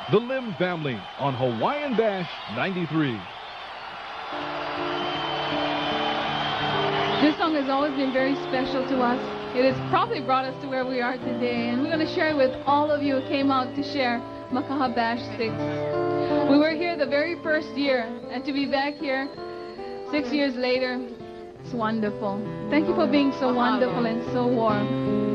The Lim Family on Hawaiian Dash 93. This song has always been very special to us. It has probably brought us to where we are today, and we're going to share it with all of you who came out to share Makaha Bash 6. We were here the very first year, and to be back here 6 years later, it's wonderful. Thank you for being so wonderful and so warm.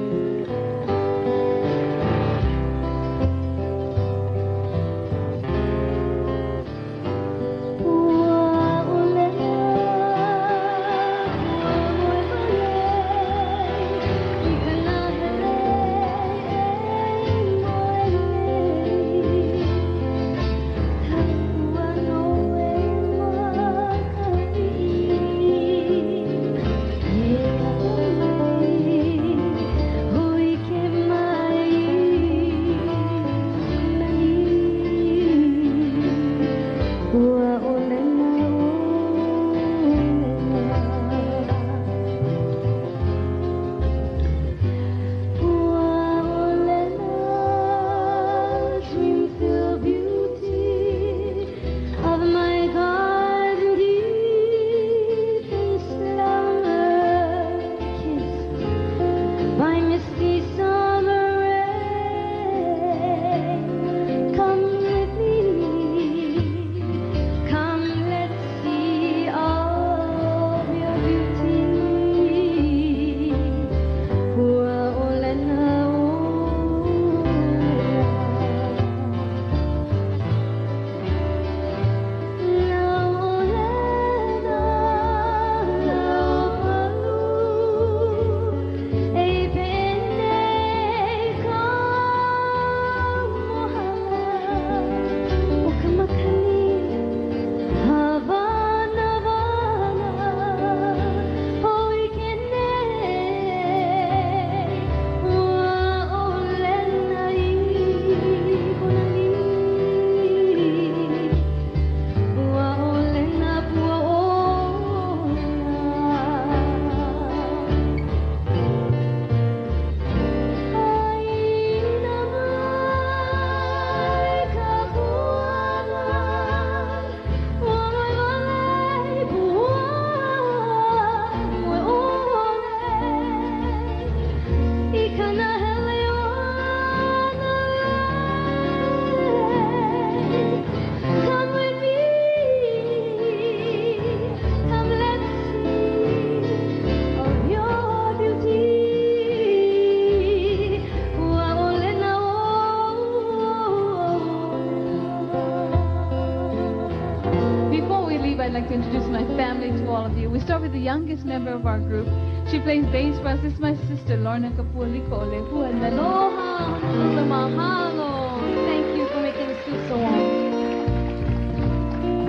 I'd like to introduce my family to all of you. We start with the youngest member of our group. She plays bass for us. This is my sister, Lorna Kapualiko. Aloha, mahalo. Thank you for making us feel so warm.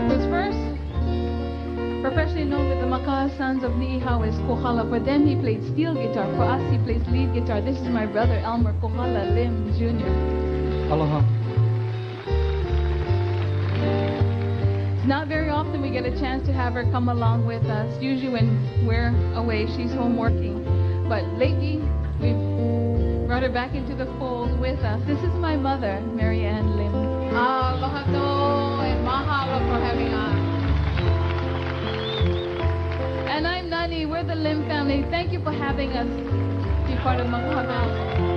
Who's first? Professionally known with the Makaha Sons of Niihau is Kohala. For them, he played steel guitar. For us, he plays lead guitar. This is my brother, Elmer Kohala Lim Jr. Aloha. It's not very often we get a chance to have her come along with us. Usually when we're away, she's home working. But lately, we've brought her back into the fold with us. This is my mother, Mary Ann Lim. Mahalo and mahalo for having us. And I'm Nani. We're the Lim family. Thank you for having us be part of Makaha Bash.